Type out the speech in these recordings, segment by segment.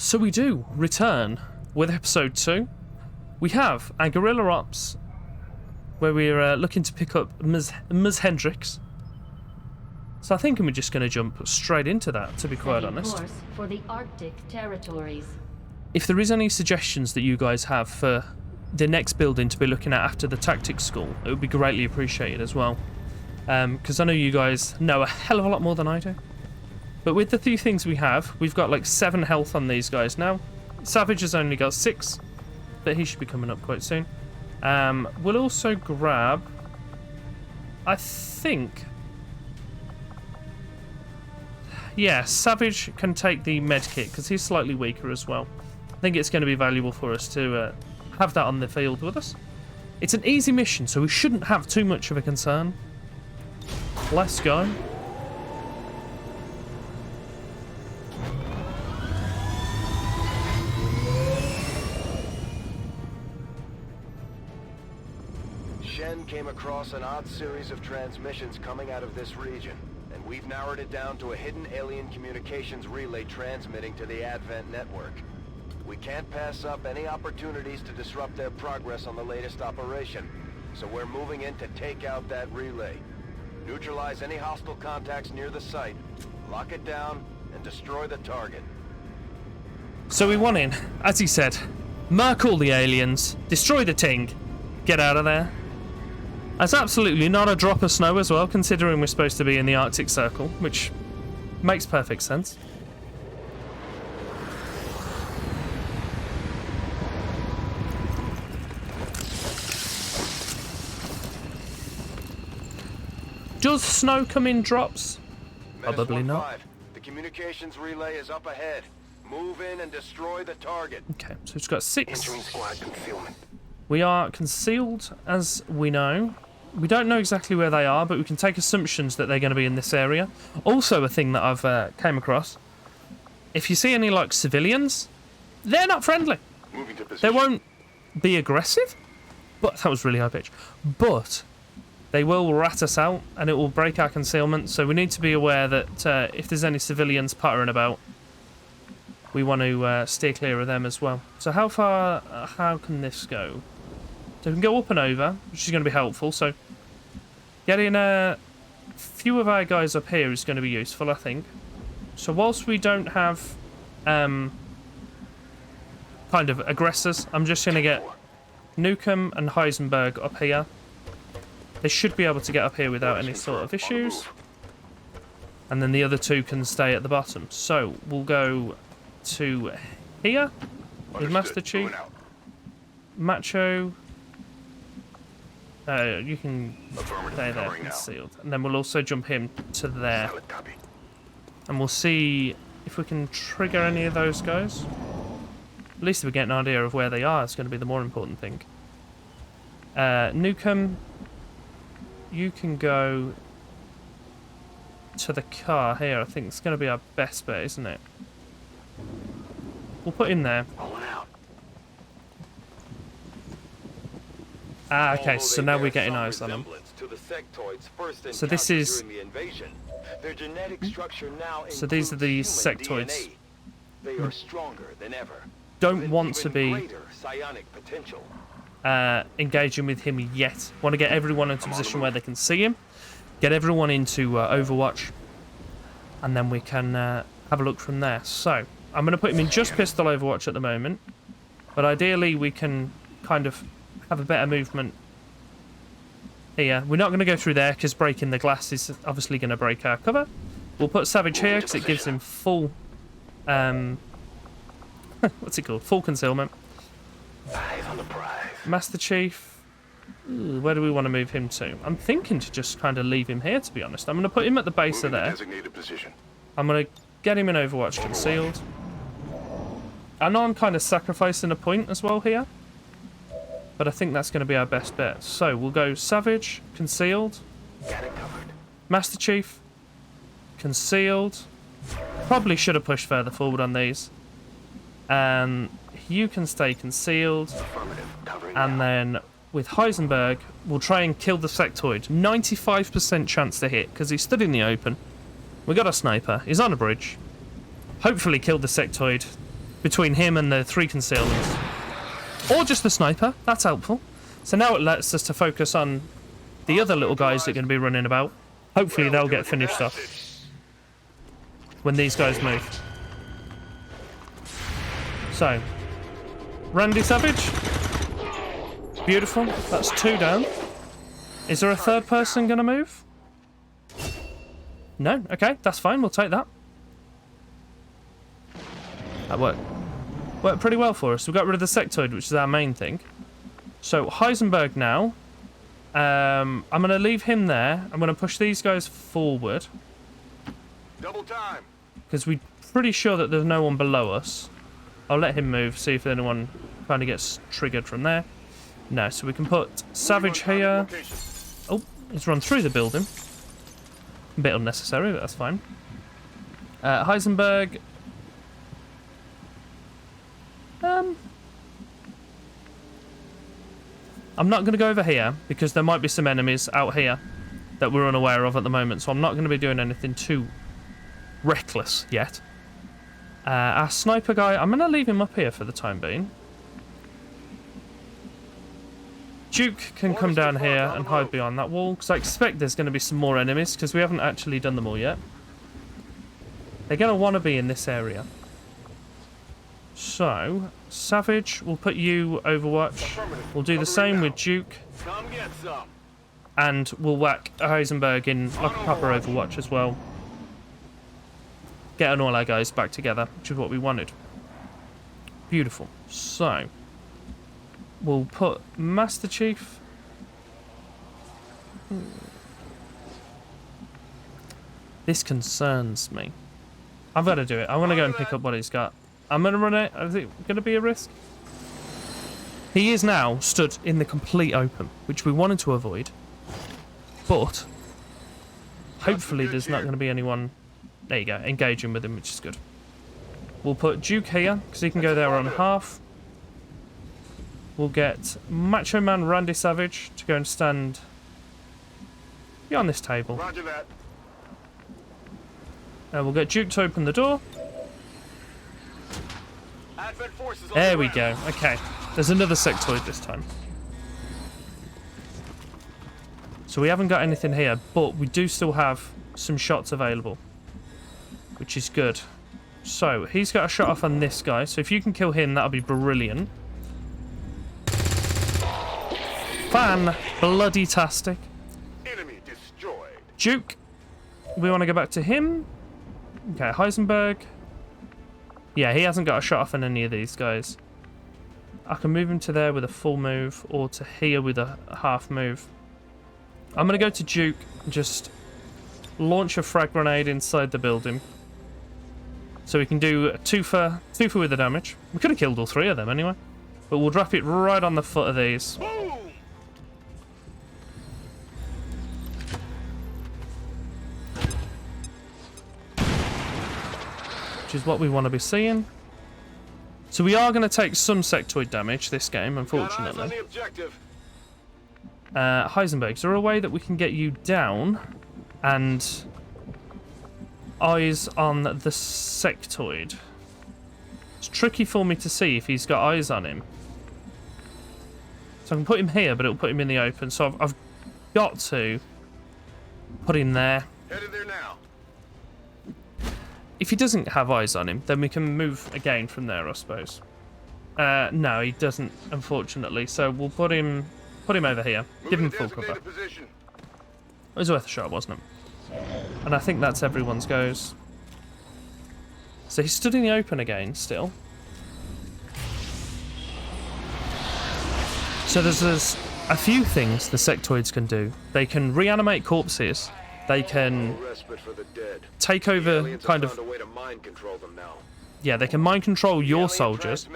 So we do return with episode 2. We have our guerrilla ops, where we're looking to pick up Ms. Hendricks. So I think we're just going to jump straight into that, to be quite honest. Course for the Arctic territories. If there is any suggestions that you guys have for the next building to be looking at after the tactics school, it would be greatly appreciated as well. Because I know you guys know a hell of a lot more than I do. But with the few things we have, we've got like 7 health on these guys now. Savage has only got 6, but he should be coming up quite soon. We'll also grab, I think, yeah, Savage can take the med kit because he's slightly weaker as well. I think it's going to be valuable for us to have that on the field with us. It's an easy mission, so we shouldn't have too much of a concern. Let's go. Shen came across an odd series of transmissions coming out of this region, and we've narrowed it down to a hidden alien communications relay transmitting to the Advent network. We can't pass up any opportunities to disrupt their progress on the latest operation, so we're moving in to take out that relay. Neutralize any hostile contacts near the site, lock it down, and destroy the target. So we want in, as he said, mark all the aliens, destroy the ting, get out of there. That's absolutely not a drop of snow as well, considering we're supposed to be in the Arctic Circle, which makes perfect sense. Does snow come in drops? Probably not. The communications relay is up ahead. Move in and destroy the target. Okay, so we've got 6. Entering squad concealment. We are concealed, as we know. We don't know exactly where they are, but we can take assumptions that they're going to be in this area. Also, a thing that I've came across. If you see any, like, civilians, they're not friendly. Moving to position. They won't be aggressive, but that was really high pitch. But they will rat us out, and it will break our concealment. So we need to be aware that if there's any civilians puttering about, we want to steer clear of them as well. So how far, how can this go? So we can go up and over, which is going to be helpful. So getting a few of our guys up here is going to be useful, I think. So whilst we don't have kind of aggressors, I'm just going to get Newcomb and Heisenberg up here. They should be able to get up here without any sort of issues. And then the other 2 can stay at the bottom. So we'll go to here with Master Chief. Macho. You can stay there concealed. And then we'll also jump him to there. And we'll see if we can trigger any of those guys. At least we get an idea of where they are. It's going to be the more important thing. Newcomb, you can go to the car here. I think it's going to be our best bet, isn't it? We'll put him there. Ah, okay, so now we're getting eyes on them. So this is... So these are the sectoids. They are stronger than ever. Don't want to be engaging with him yet. Want to get everyone into a position where they can see him. Get everyone into Overwatch. And then we can have a look from there. So, I'm going to put him in just pistol Overwatch at the moment. But ideally we can kind of have a better movement here. We're not going to go through there because breaking the glass is obviously going to break our cover. We'll put Savage here because it gives him full... what's it called? Full concealment. Master Chief. Ooh, where do we want to move him to? I'm thinking to just kind of leave him here, to be honest. I'm going to put him at the base of there. I'm going to get him in Overwatch concealed. I know I'm kind of sacrificing a point as well here, but I think that's going to be our best bet. So we'll go Savage, concealed. Master Chief, concealed. Probably should have pushed further forward on these. You can stay concealed. And then with Heisenberg, we'll try and kill the sectoid. 95% chance to hit because he stood in the open. We got a sniper. He's on a bridge. Hopefully kill the sectoid between him and the 3 concealments. Or just the sniper. That's helpful. So now it lets us to focus on the other little guys that are going to be running about. Hopefully they'll get finished off when these guys move. So, Randy Savage. Beautiful. That's 2 down. Is there a 3rd person going to move? No? Okay, that's fine. We'll take that. That worked pretty well for us. We got rid of the sectoid, which is our main thing. So, Heisenberg now. I'm going to leave him there. I'm going to push these guys forward. Double time. Because we're pretty sure that there's no one below us. I'll let him move, see if anyone kind of gets triggered from there. No, so we can put Savage here. Oh, he's run through the building. A bit unnecessary, but that's fine. Heisenberg. I'm not going to go over here because there might be some enemies out here that we're unaware of at the moment, so I'm not going to be doing anything too reckless yet. Our sniper guy, I'm going to leave him up here for the time being. Duke can come down here and hide behind that wall, because I expect there's going to be some more enemies, because we haven't actually done them all yet. They're going to want to be in this area. So, Savage, we'll put you Overwatch. We'll do the same with Duke. And we'll whack Heisenberg in like a proper Overwatch as well. Getting all our guys back together, which is what we wanted. Beautiful. So, we'll put Master Chief. This concerns me. I've got to do it. I want to go and pick up what he's got. I'm going to run it. Is it going to be a risk? He is now stood in the complete open, which we wanted to avoid. But hopefully there's not going to be anyone... There you go, engaging with him, which is good. We'll put Duke here, because he can go there on half. We'll get Macho Man Randy Savage to go and stand beyond this table. Roger that. We'll get Duke to open the door. There we go. Okay, there's another sectoid this time. So we haven't got anything here, but we do still have some shots available, which is good. So he's got a shot off on this guy, so if you can kill him, that'll be brilliant. Fan-bloody-tastic. Enemy destroyed. Duke, we want to go back to him. Okay, Heisenberg. Yeah, he hasn't got a shot off on any of these guys. I can move him to there with a full move, or to here with a half move. I'm going to go to Duke and just launch a frag grenade inside the building. So we can do two for with the damage. We could have killed all 3 of them anyway. But we'll drop it right on the foot of these. Boom! Which is what we want to be seeing. So we are going to take some sectoid damage this game, unfortunately. Heisenberg, is there a way that we can get you down and eyes on the sectoid? It's tricky for me to see if he's got eyes on him. So I can put him here, but it'll put him in the open. So I've got to put him there. Headed there now. If he doesn't have eyes on him, then we can move again from there, I suppose. No, he doesn't, unfortunately. So we'll put him over here. Give him full cover. It was worth a shot, wasn't it? And I think that's everyone's goes. So he stood in the open again, still. So there's a few things the sectoids can do. They can reanimate corpses. They can take over, kind of... Yeah, they can mind control your soldiers.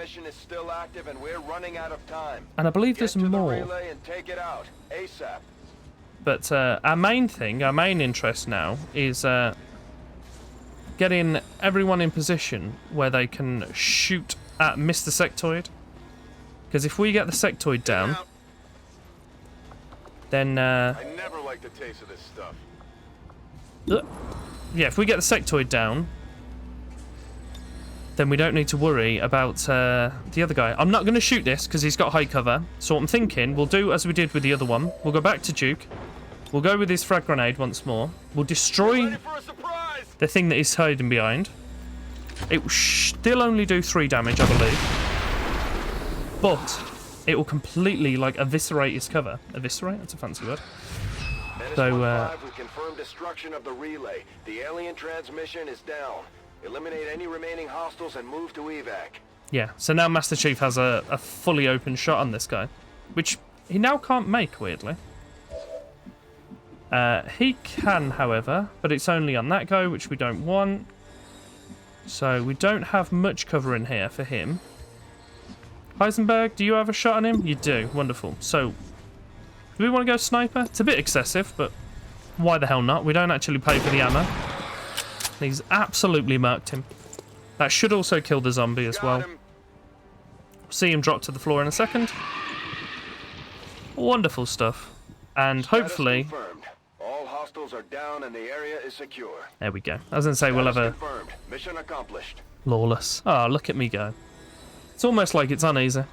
And I believe there's more. But our main thing, our main interest now is getting everyone in position where they can shoot at Mr. Sectoid. Because if we get the sectoid down, then... I never like the taste of this stuff. Yeah, if we get the sectoid down, then we don't need to worry about the other guy. I'm not going to shoot this because he's got high cover. So what I'm thinking, we'll do as we did with the other one. We'll go back to Duke. We'll go with his frag grenade once more. We'll destroy the thing that he's hiding behind. It will still only do 3 damage, I believe. But it will completely, like, eviscerate his cover. Eviscerate? That's a fancy word. So, we confirm destruction of the relay. The alien transmission is down. Eliminate any remaining hostiles and move to evac. Yeah, so now Master Chief has a fully open shot on this guy, which he now can't make, weirdly. He can, however, but it's only on that guy, which we don't want. So we don't have much cover in here for him. Heisenberg, do you have a shot on him? You do. Wonderful. So, do we want to go sniper? It's a bit excessive, but why the hell not? We don't actually pay for the ammo. He's absolutely murked him. That should also kill the zombie as well. See him drop to the floor in a second. Wonderful stuff. And hopefully... All hostiles are down and the area is secure. There we go. I was going to say we'll have a... Mission accomplished. Lawless. Oh, look at me go. It's almost like it's uneasy.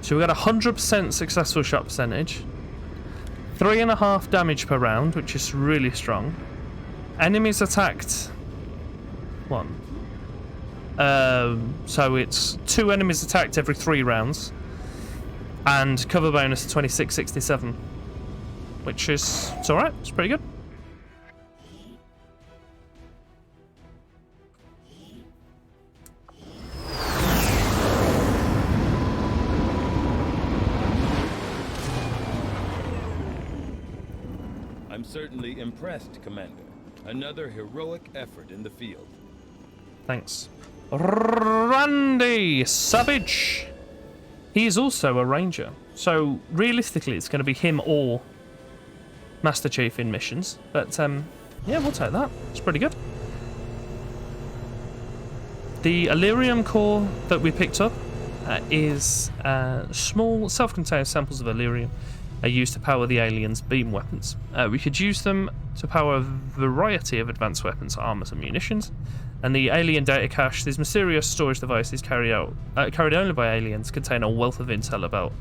So we got 100% successful shot percentage. 3.5 damage per round, which is really strong. Enemies attacked... 1. So it's 2 enemies attacked every 3 rounds. And cover bonus 2667. Which is... It's alright. It's pretty good. I'm certainly impressed, Commander. Another heroic effort in the field. Thanks. Randy Savage. He is also a ranger. So realistically, it's going to be him or Master Chief in missions. But yeah, we'll take that. It's pretty good. The Illyrium core that we picked up is small, self-contained samples of Illyrium are used to power the aliens' beam weapons. We could use them to power a variety of advanced weapons, armors, and munitions. And the alien data cache, these mysterious storage devices carried only by aliens, contain a wealth of intel about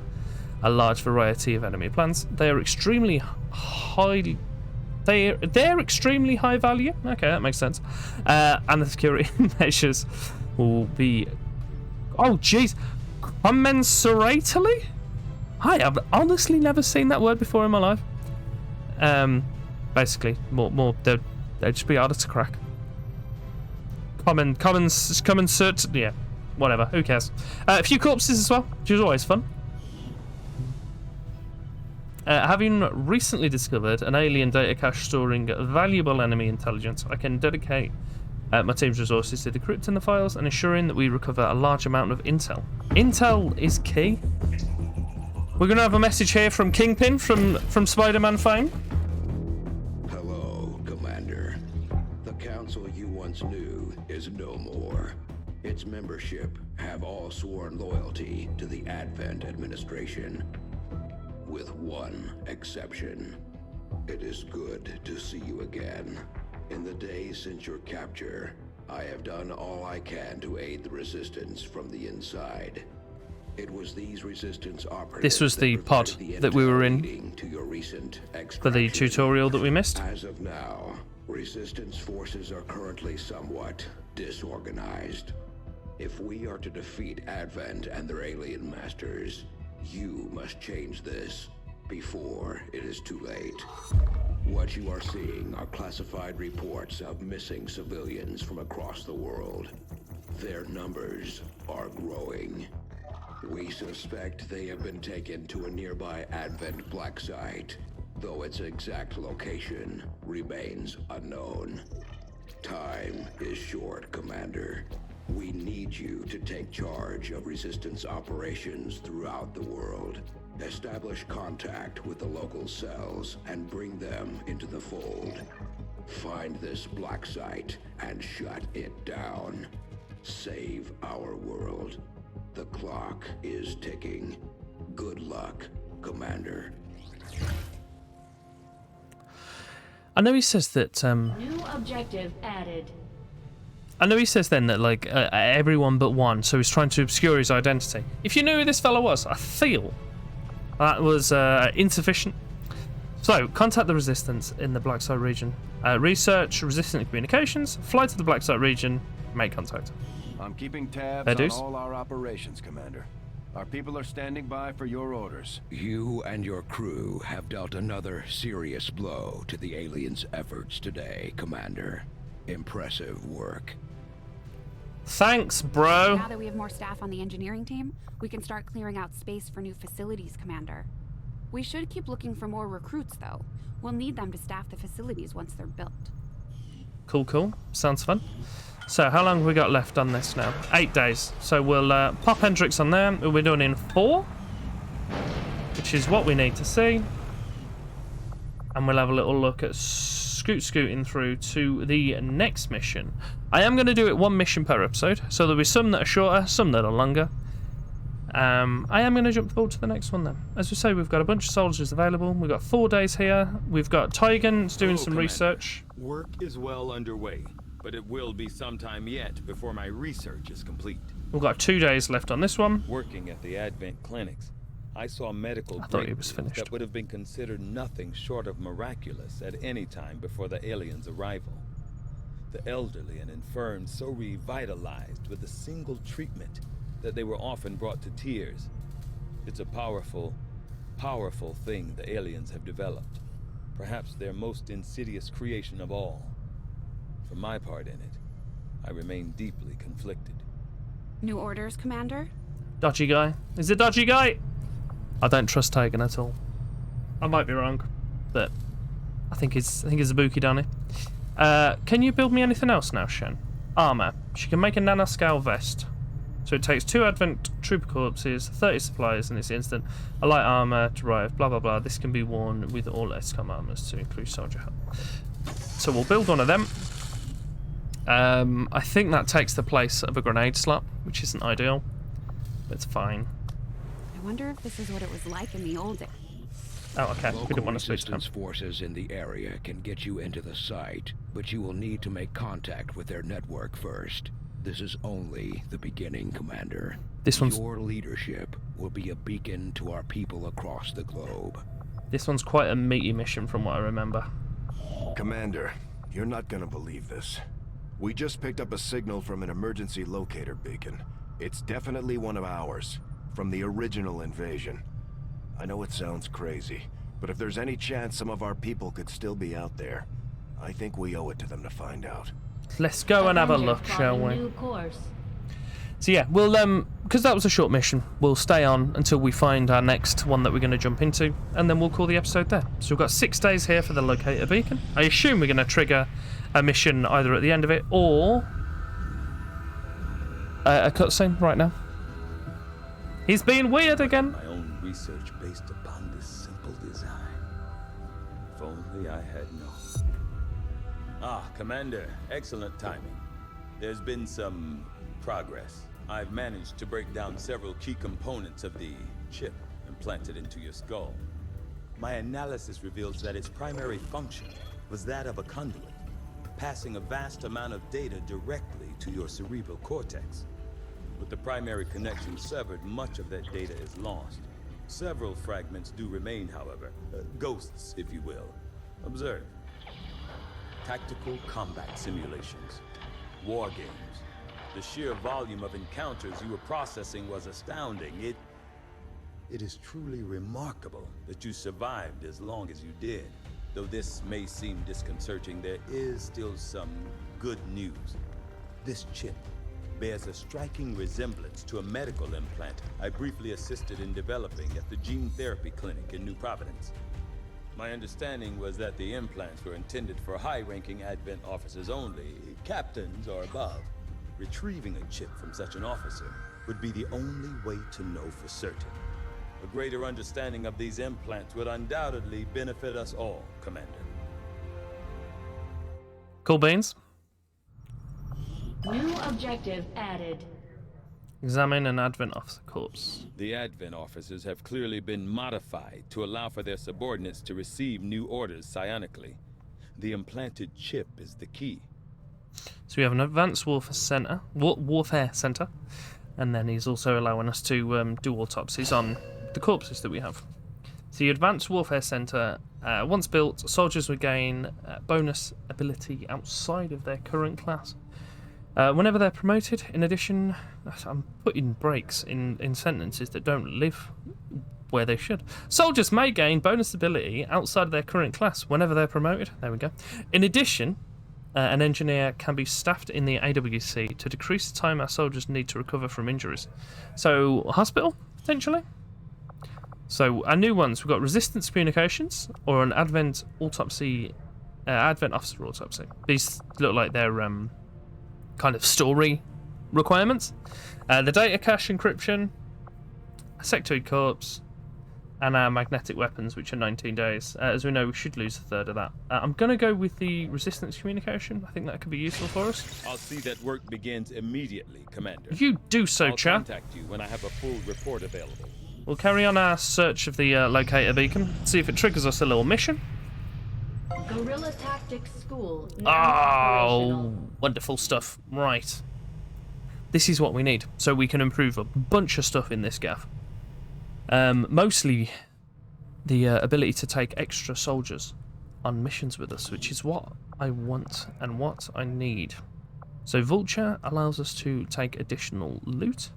a large variety of enemy plans. They are extremely high. They're extremely high value. Okay, that makes sense. And the security measures will be. Oh, jeez, commensurately. I've honestly never seen that word before in my life. Basically, more they'd just be harder to crack. Common cert, yeah, whatever. Who cares? A few corpses as well, which is always fun. Having recently discovered an alien data cache storing valuable enemy intelligence, I can dedicate my team's resources to decrypting the files and ensuring that we recover a large amount of intel. Intel is key. We're going to have a message here from Kingpin from Spider-Man fame. Hello, Commander. The council you once knew is no more. Its membership have all sworn loyalty to the Advent administration. With one exception. It is good to see you again. In the days since your capture, I have done all I can to aid the resistance from the inside. It was these resistance operatives. This was the pod that we were in for the tutorial that we missed. As of now, resistance forces are currently somewhat disorganized. If we are to defeat Advent and their alien masters, you must change this before it is too late. What you are seeing are classified reports of missing civilians from across the world. Their numbers are growing. We suspect they have been taken to a nearby Advent black site, though its exact location remains unknown. Time is short, Commander. We need you to take charge of resistance operations throughout the world. Establish contact with the local cells and bring them into the fold. Find this black site and shut it down. Save our world. The clock is ticking. Good luck, Commander. I know he says that. New objective added. I know he says then that like everyone but one, so he's trying to obscure his identity. If you knew who this fellow was, I feel that was insufficient. So contact the Resistance in the Black Site region. Research resistant communications. Fly to the Black Site region. Make contact. I'm keeping tabs on all our operations, Commander. Our people are standing by for your orders. You and your crew have dealt another serious blow to the aliens' efforts today, Commander. Impressive work. Thanks, bro. Now that we have more staff on the engineering team, we can start clearing out space for new facilities, Commander. We should keep looking for more recruits, though. We'll need them to staff the facilities once they're built. Cool. Sounds fun. So how long have we got left on this now? 8 days. So we'll pop Hendrix on there. We'll be doing in 4, which is what we need to see. And we'll have a little look at scooting through to the next mission. I am going to do it 1 mission per episode, so there'll be some that are shorter, some that are longer. I am going to jump forward to the next one then. As we say, we've got a bunch of soldiers available. We've got 4 days here. We've got Tygan doing some Commander. research. Work is well underway, but it will be some time yet before my research is complete. We've got 2 days left on this one. Working at the Advent clinics, I saw medical I thought it was breakthroughs finished. that would have been considered nothing short of miraculous at any time before the aliens' arrival. The elderly and infirm so revitalized with a single treatment that they were often brought to tears. It's a powerful, powerful thing the aliens have developed. Perhaps their most insidious creation of all. For my part in it, I remain deeply conflicted. New orders, Commander? Dodgy guy. Is it dodgy guy? I don't trust Tygan at all. I might be wrong, but I think he's a bookie, Donny. Can you build me anything else now, Shen? Armor. She can make a nanoscale vest. So it takes 2 Advent Trooper corpses, 30 supplies in this instant, a light armor derived, blah blah blah. This can be worn with all XCOM armors to include soldier helmet. So we'll build one of them. I think that takes the place of a grenade slot, which isn't ideal, but it's fine. I wonder if this is what it was like in the old days. Oh, okay. We Local didn't want to switch them. resistance forces in the area can get you into the site, but you will need to make contact with their network first. This is only the beginning, Commander. This one's Your leadership will be a beacon to our people across the globe. This one's quite a meaty mission from what I remember. Commander, you're not gonna believe this. We just picked up a signal from an emergency locator beacon. It's definitely one of ours, from the original invasion. I know it sounds crazy, but if there's any chance some of our people could still be out there, I think we owe it to them to find out. Let's go and have a Avenger look, shall plotting we? New course. So yeah, we'll because that was a short mission, we'll stay on until we find our next one that we're going to jump into, and then we'll call the episode there. So we've got 6 days here for the locator beacon. I assume we're going to trigger a mission either at the end of it or a cutscene right now. He's being weird again. My own research based upon this simple design. If only I had known. Commander, excellent timing. There's been some progress. I've managed to break down several key components of the chip implanted into your skull. My analysis reveals that its primary function was that of a conduit, passing a vast amount of data directly to your cerebral cortex. With the primary connection severed, much of that data is lost. Several fragments do remain, however, ghosts, if you will. Observe. Tactical combat simulations, war games. The sheer volume of encounters you were processing was astounding. It is truly remarkable that you survived as long as you did. Though this may seem disconcerting, there is still some good news. This chip bears a striking resemblance to a medical implant I briefly assisted in developing at the gene therapy clinic in New Providence. My understanding was that the implants were intended for high-ranking Advent officers only, captains or above. Retrieving a chip from such an officer would be the only way to know for certain. A greater understanding of these implants would undoubtedly benefit us all, Commander. Cool beans. New objective added. Examine an Advent officer corpse. The Advent officers have clearly been modified to allow for their subordinates to receive new orders psionically. The implanted chip is the key. So we have an advanced warfare center, and then he's also allowing us to do autopsies on the corpses that we have. So the advanced warfare center, once built, soldiers would gain bonus ability outside of their current class. Whenever they're promoted, in addition, I'm putting breaks in sentences that don't live where they should. Soldiers may gain bonus ability outside of their current class whenever they're promoted. There we go. In addition, an engineer can be staffed in the AWC to decrease the time our soldiers need to recover from injuries. So, hospital, potentially? So, our new ones, we've got resistance communications or an Advent autopsy, Advent officer autopsy. These look like they're kind of story requirements. The data cache encryption, a sectoid corpse, and our magnetic weapons, which are 19 days. As we know, we should lose a third of that. I'm going to go with the resistance communication. I think that could be useful for us. I'll see that work begins immediately, Commander. You do so, I'll chap. contact you when I have a full report available. We'll carry on our search of the locator beacon, see if it triggers us a little mission. Guerrilla Tactics School. Oh, now operational. wonderful stuff. Right. This is what we need, so we can improve a bunch of stuff in this gaff. Mostly the ability to take extra soldiers on missions with us, which is what I want and what I need. So Vulture allows us to take additional loot.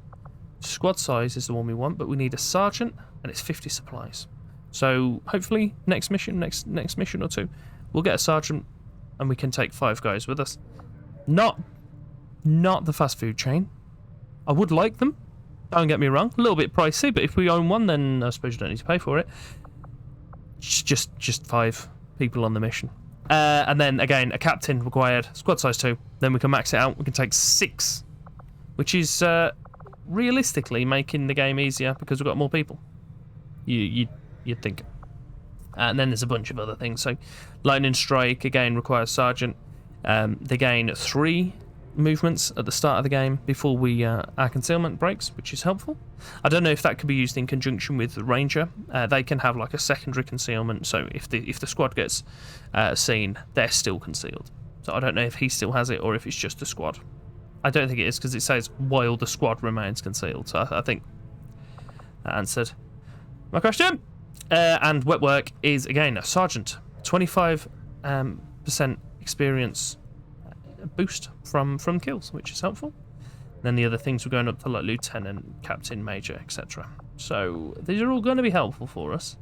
Squad size is the one we want, but we need a sergeant, and it's 50 supplies. So hopefully next mission or two, we'll get a sergeant, and we can take 5 guys with us. Not the fast food chain. I would like them. Don't get me wrong, a little bit pricey, but if we own one, then I suppose you don't need to pay for it. Just 5 people on the mission. And then, again, a captain required, squad size 2. Then we can max it out, we can take 6. Which is, realistically, making the game easier because we've got more people. You'd think. And then there's a bunch of other things. So, Lightning Strike, again, requires sergeant. They gain 3 movements at the start of the game before our concealment breaks, which is helpful. I don't know if that could be used in conjunction with the ranger. They can have like a secondary concealment, so if the squad gets seen, they're still concealed. So I don't know if he still has it or if it's just the squad. I don't think it is, because it says while the squad remains concealed, so I think that answered my question. And wet work is again a sergeant, 25% experience boost from kills, which is helpful. Then the other things were going up to like lieutenant, captain, major, etc. So these are all going to be helpful for us,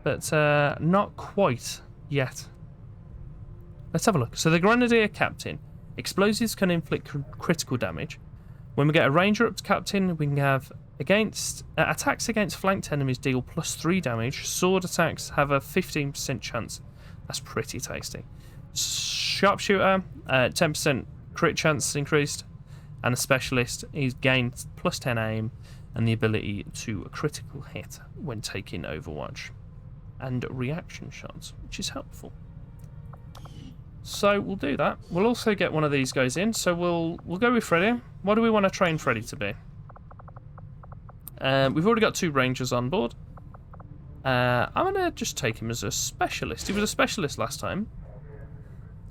but not quite yet. Let's have a look. So the grenadier captain, explosives can inflict critical damage. When we get a ranger up to captain, we can have attacks against flanked enemies deal +3 damage. Sword attacks have a 15% chance. That's pretty tasty. Sharpshooter, 10% crit chance increased, and a specialist is gained +10 aim and the ability to a critical hit when taking Overwatch, and reaction shots, which is helpful. So we'll do that. We'll also get one of these guys in. So we'll go with Freddy. What do we want to train Freddy to be? We've already got 2 rangers on board. I'm gonna just take him as a specialist. He was a specialist last time.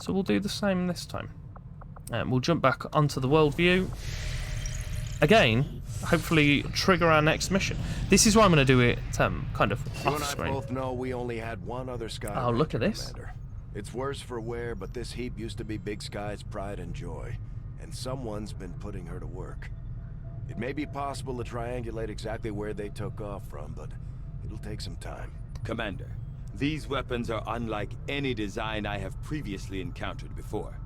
So we'll do the same this time. We'll jump back onto the world view. Again, hopefully trigger our next mission. This is why I'm going to do it kind of You off and I screen. both know we only had one other Sky Oh, look at Ranger, this. Commander. It's worse for wear, but this heap used to be Big Sky's pride and joy, and someone's been putting her to work. It may be possible to triangulate exactly where they took off from, but it'll take some time. Commander, these weapons are unlike any design I have previously encountered before.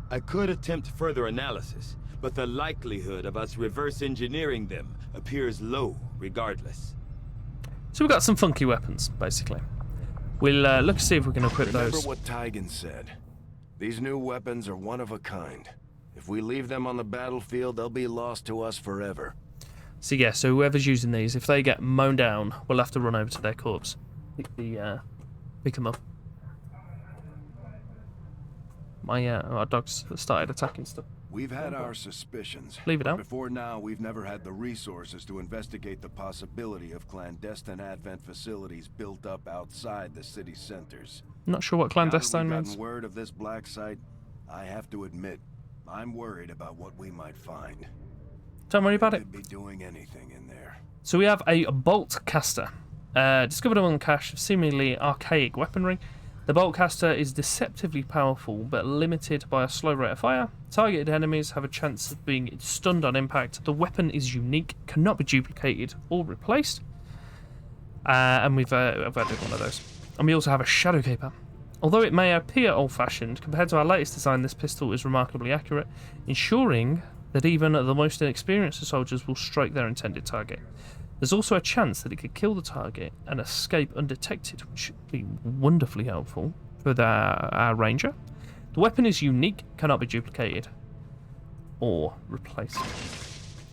I could attempt further analysis, but the likelihood of us reverse engineering them appears low regardless. So we've got some funky weapons, basically. We'll look to see if we can equip Remember those. what Tygan said. These new weapons are one of a kind. If we leave them on the battlefield, they'll be lost to us forever. So yeah, so whoever's using these, if they get mown down, we'll have to run over to their corpse. Pick them up. My our dogs started attacking stuff. We've had our suspicions. Leave it but out. Before now, we've never had the resources to investigate the possibility of clandestine Advent facilities built up outside the city centers. Not sure what Now that clandestine we've means. gotten word of this black site, I have to admit, I'm worried about what we might find. Don't worry about They it. could be doing anything in there. So we have a bolt caster. Discovered among cache of seemingly archaic weaponry. The bolt caster is deceptively powerful, but limited by a slow rate of fire. Targeted enemies have a chance of being stunned on impact. The weapon is unique, cannot be duplicated or replaced. And I've added one of those. And we also have a shadow keeper. Although it may appear old-fashioned, compared to our latest design, this pistol is remarkably accurate, ensuring that even the most inexperienced of soldiers will strike their intended target. There's also a chance that it could kill the target and escape undetected, which should be wonderfully helpful for our ranger. The weapon is unique, cannot be duplicated or replaced.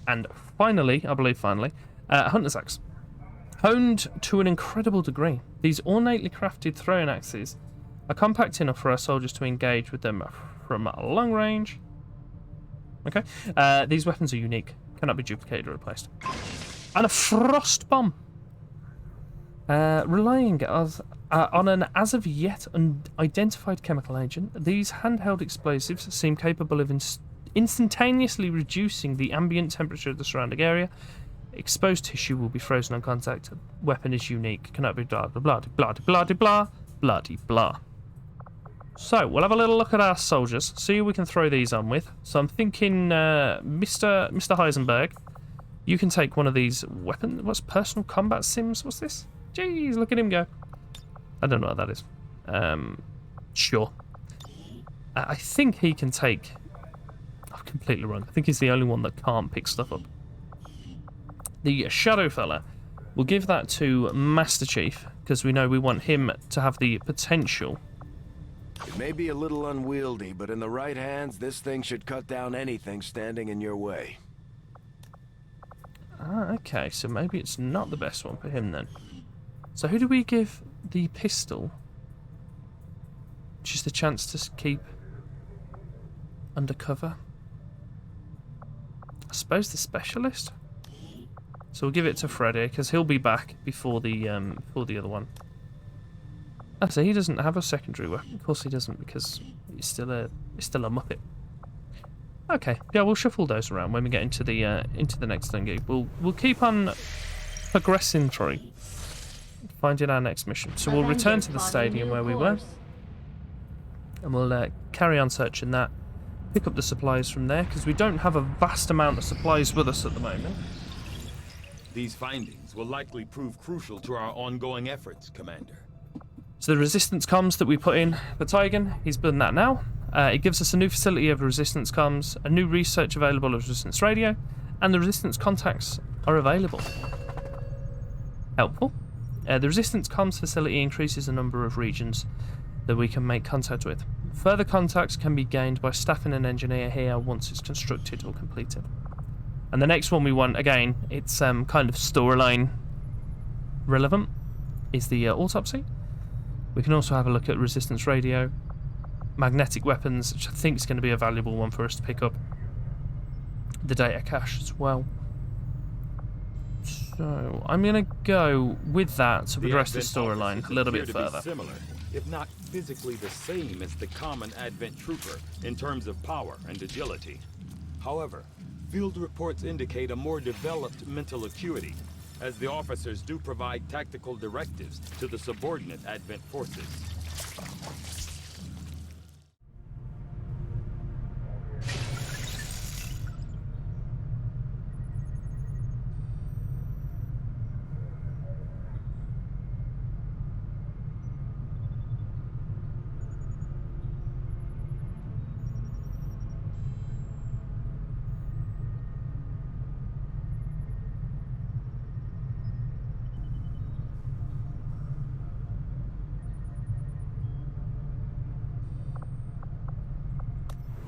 And finally, Hunter's Axe. Honed to an incredible degree, these ornately crafted throwing axes are compact enough for our soldiers to engage with them from a long range. Okay, these weapons are unique, cannot be duplicated or replaced. And a frost bomb. Relying on an as of yet unidentified chemical agent, these handheld explosives seem capable of instantaneously reducing the ambient temperature of the surrounding area. Exposed tissue will be frozen on contact. Weapon is unique, cannot be blah blah blah blah blah blah blah blah. So we'll have a little look at our soldiers, see who we can throw these on with. So I'm thinking, Mr. Heisenberg, you can take one of these weapons. What's personal combat sims? What's this? Jeez, look at him go. I don't know what that is. Sure. I think he can take... I'm completely wrong. I think he's the only one that can't pick stuff up. The Shadow fella, we'll give that to Master Chief, because we know we want him to have the potential. It may be a little unwieldy, but in the right hands, this thing should cut down anything standing in your way. Ah, okay, so maybe it's not the best one for him then. So who do we give the pistol? Just a chance to keep undercover. I suppose the specialist. So we'll give it to Freddy because he'll be back before the other one. Oh, so he doesn't have a secondary weapon. Of course he doesn't because he's still a Muppet. Okay, yeah, we'll shuffle those around when we get into the next thingy. We'll keep on progressing through, finding our next mission. So we'll return to the stadium where we were, and we'll carry on searching that. Pick up the supplies from there because we don't have a vast amount of supplies with us at the moment. These findings will likely prove crucial to our ongoing efforts, Commander. So the resistance comms that we put in for Tygan, he's done that now. It gives us a new facility of resistance comms, a new research available of resistance radio, and the resistance contacts are available. Helpful. The resistance comms facility increases the number of regions that we can make contact with. Further contacts can be gained by staffing an engineer here once it's constructed or completed. And the next one we want, again, it's kind of storyline relevant, is the autopsy. We can also have a look at resistance radio, magnetic weapons, which I think is going to be a valuable one for us to pick up. The data cache as well. So I'm going to go with that to progress the storyline a little bit further. Similar, if not physically the same as the common Advent trooper in terms of power and agility. However, field reports indicate a more developed mental acuity, as the officers do provide tactical directives to the subordinate Advent forces.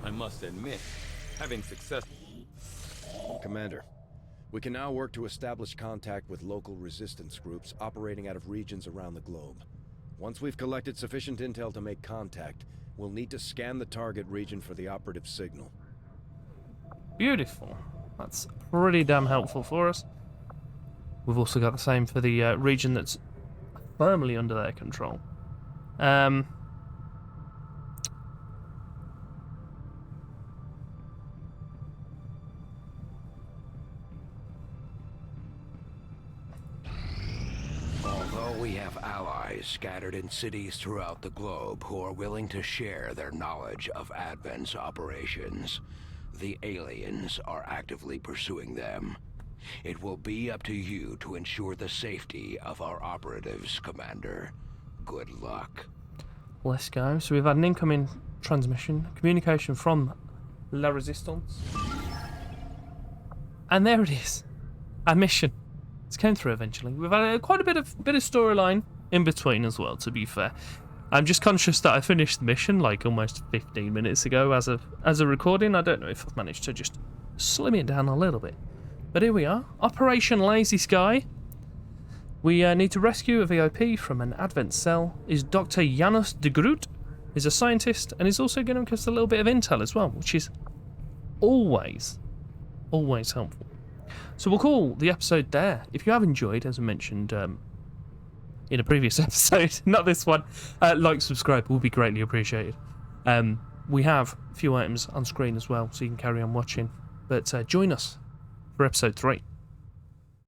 I must admit, having success... Commander, we can now work to establish contact with local resistance groups operating out of regions around the globe. Once we've collected sufficient intel to make contact, we'll need to scan the target region for the operative signal. Beautiful. That's pretty damn helpful for us. We've also got the same for the region that's firmly under their control. Although we have allies scattered in cities throughout the globe who are willing to share their knowledge of Advent's operations, the aliens are actively pursuing them. It will be up to you to ensure the safety of our operatives, Commander. Good luck. Let's go. So we've had an incoming transmission, communication from La Resistance. And there it is. Our mission. It's came through eventually. We've had quite a bit of storyline in between as well, to be fair. I'm just conscious that I finished the mission like almost 15 minutes ago as a recording. I don't know if I've managed to just slim it down a little bit. But here we are. Operation Lazy Sky. We need to rescue a VIP from an Advent cell. Is Dr. Janos de Groot. He's a scientist and he's also going to give us a little bit of intel as well, which is always helpful. So we'll call the episode there. If you have enjoyed, as I mentioned in a previous episode, not this one, like, subscribe will be greatly appreciated. We have a few items on screen as well, so you can carry on watching. But join us for episode 3.